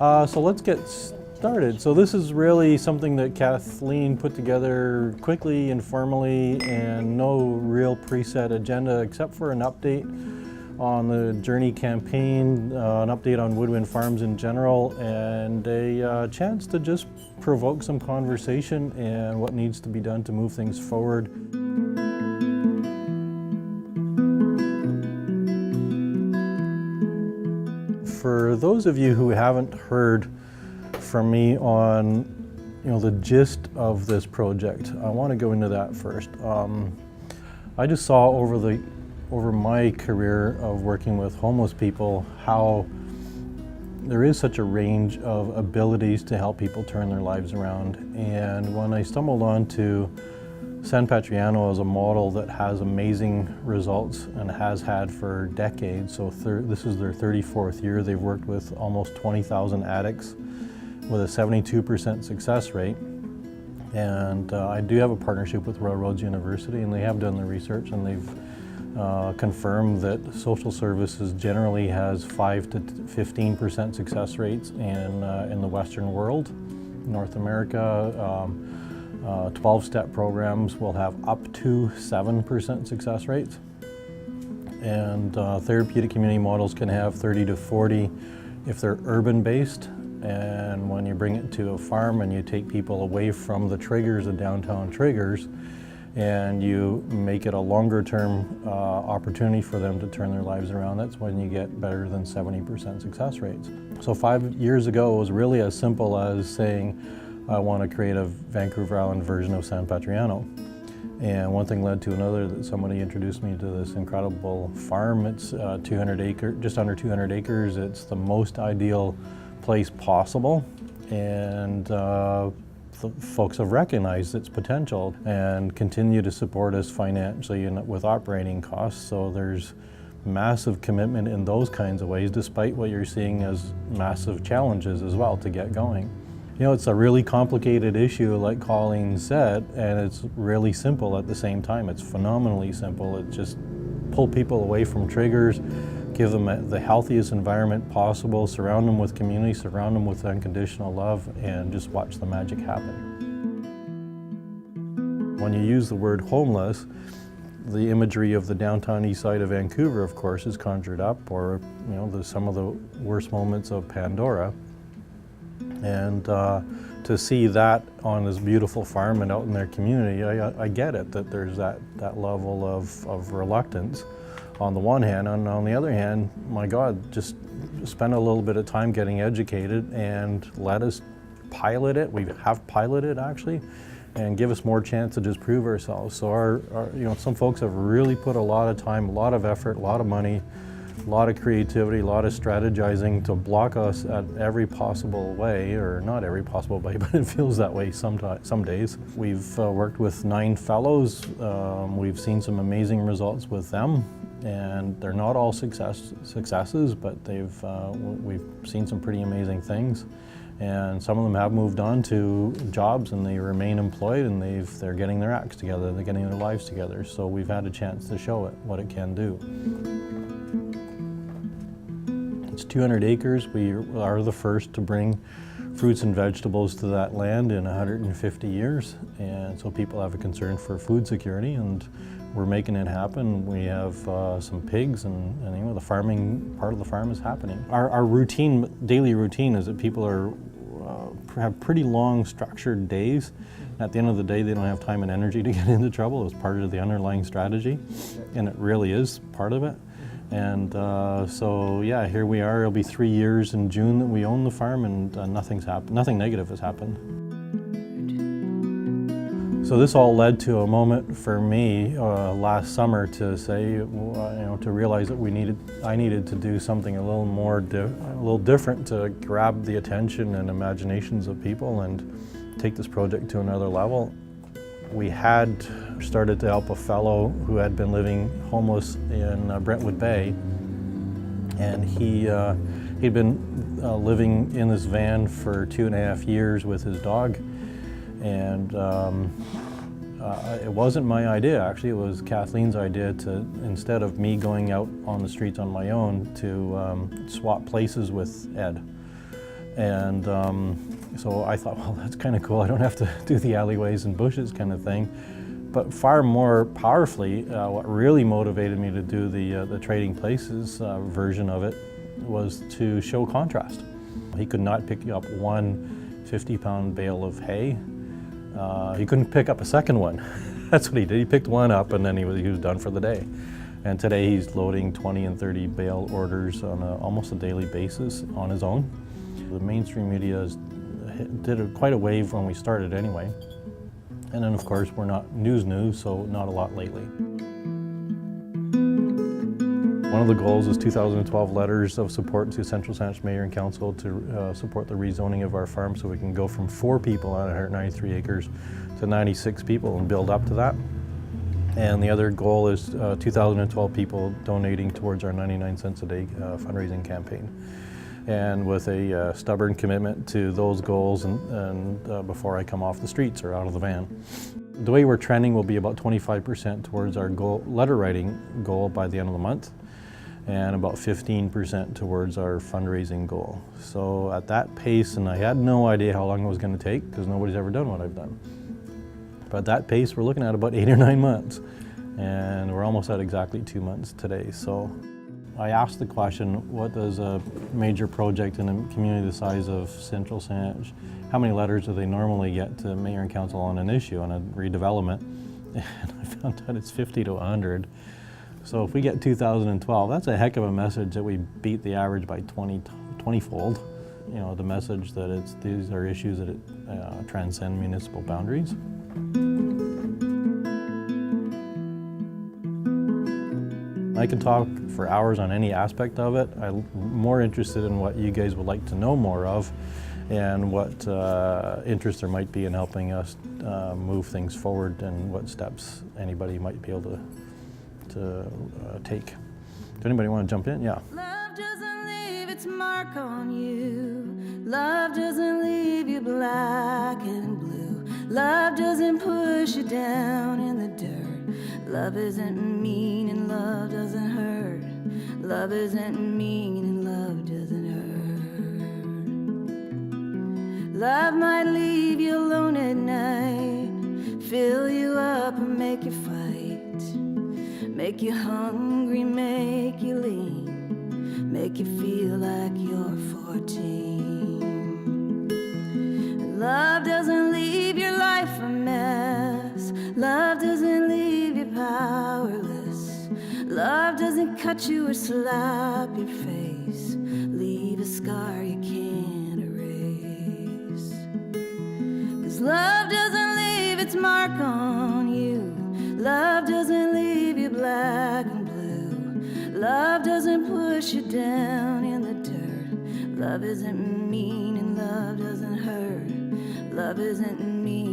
So let's get started. So this is really something that Kathleen put together quickly, informally, and no real preset agenda except for an update on the Journey campaign, an update on woodwind farms in general, and a chance to just provoke some conversation and what needs to be done to move things forward. For those of you who haven't heard from me on the gist of this project, I want to go into that first. I just saw over my career of working with homeless people how there is such a range of abilities to help people turn their lives around. And when I stumbled onto San Patriano as a model that has amazing results and has had for decades, so this is their 34th year, they've worked with almost 20,000 addicts with a 72% success rate. And I do have a partnership with Royal Roads University, and they have done the research, and they've confirmed that social services generally has 5 to 15% success rates in the Western world. North America, 12-step programs will have up to 7% success rates. And therapeutic community models can have 30 to 40 if they're urban-based. And when you bring it to a farm and you take people away from the triggers, the downtown triggers, and you make it a longer-term opportunity for them to turn their lives around, that's when you get better than 70% success rates. So 5 years ago, it was really as simple as saying, I want to create a Vancouver Island version of San Patriano. And one thing led to another, that somebody introduced me to this incredible farm. It's 200 acres, just under 200 acres. It's the most ideal place possible. And folks have recognized its potential and continue to support us financially and with operating costs. So there's massive commitment in those kinds of ways, despite what you're seeing as massive challenges as well to get going. It's a really complicated issue, like Colleen said, and it's really simple at the same time. It's phenomenally simple. It just pull people away from triggers, give them the healthiest environment possible, surround them with community, surround them with unconditional love, and just watch the magic happen. When you use the word homeless, the imagery of the downtown east side of Vancouver, of course, is conjured up, or some of the worst moments of Pandora. And to see that on this beautiful farm and out in their community, I get it, that there's that level of reluctance on the one hand. And on the other hand, my God, just spend a little bit of time getting educated and let us pilot it. We have piloted actually, and give us more chance to just prove ourselves. So some folks have really put a lot of time, a lot of effort, a lot of money, a lot of creativity, a lot of strategizing to block us at every possible way, or not every possible way, but it feels that way some days. We've worked with 9 fellows. We've seen some amazing results with them, and they're not all successes, but we've seen some pretty amazing things. And some of them have moved on to jobs, and they remain employed, and they're getting their acts together, they're getting their lives together. So we've had a chance to show it, what it can do. It's 200 acres. We are the first to bring fruits and vegetables to that land in 150 years. And so people have a concern for food security, and we're making it happen. We have some pigs, and the farming part of the farm is happening. Our daily routine is that people have pretty long structured days. At the end of the day, they don't have time and energy to get into trouble. It's part of the underlying strategy, and it really is part of it. And so yeah, here we are. It'll be 3 years in June that we own the farm, and nothing negative has happened. So this all led to a moment for me last summer to say, to realize that I needed to do something a little different to grab the attention and imaginations of people and take this project to another level. We had started to help a fellow who had been living homeless in Brentwood Bay, and he'd been living in this van for 2.5 years with his dog. And it wasn't my idea, actually. It was Kathleen's idea to, instead of me going out on the streets on my own, to swap places with Ed. And so I thought, well, that's kind of cool. I don't have to do the alleyways and bushes kind of thing. But far more powerfully, what really motivated me to do the Trading Places version of it was to show contrast. He could not pick up one 50-pound bale of hay. He couldn't pick up a second one. That's what he did. He picked one up and then he was done for the day. And today he's loading 20 and 30 bale orders on almost a daily basis on his own. The mainstream media did quite a wave when we started anyway. And then of course we're not news, so not a lot lately. One of the goals is 2012 letters of support to Central Saanich Mayor and Council to support the rezoning of our farm so we can go from 4 people on 193 acres to 96 people and build up to that. And the other goal is 2012 people donating towards our 99 cents a day fundraising campaign. And with a stubborn commitment to those goals and before I come off the streets or out of the van. The way we're trending will be about 25% towards our letter writing goal by the end of the month, and about 15% towards our fundraising goal. So at that pace, and I had no idea how long it was going to take because nobody's ever done what I've done. But at that pace, we're looking at about 8 or 9 months, and we're almost at exactly 2 months today. So I asked the question, what does a major project in a community the size of Central Saanich, how many letters do they normally get to Mayor and Council on an issue, on a redevelopment? And I found out it's 50 to 100. So if we get 2012, that's a heck of a message that we beat the average by 20-fold. You know, the message that these are issues that transcend municipal boundaries. I can talk for hours on any aspect of it. I'm more interested in what you guys would like to know more of and what interest there might be in helping us move things forward and what steps anybody might be able to take. Does anybody want to jump in? Yeah. Love doesn't leave its mark on you. Love doesn't leave you black and blue. Love doesn't push you down in the dirt. Love isn't mean and love doesn't hurt. Love isn't mean and love doesn't hurt. Love might leave you alone at night, fill you up and make you fight, make you hungry, make you lean, make you feel like you're 14. Love doesn't leave your life a mess. Love doesn't leave you powerless. Love doesn't cut you or slap your face, leave a scar you can't erase. 'Cause love doesn't leave its mark on you. Love doesn't leave you black and blue. Love doesn't push you down in the dirt. Love isn't mean and love doesn't hurt. Love isn't mean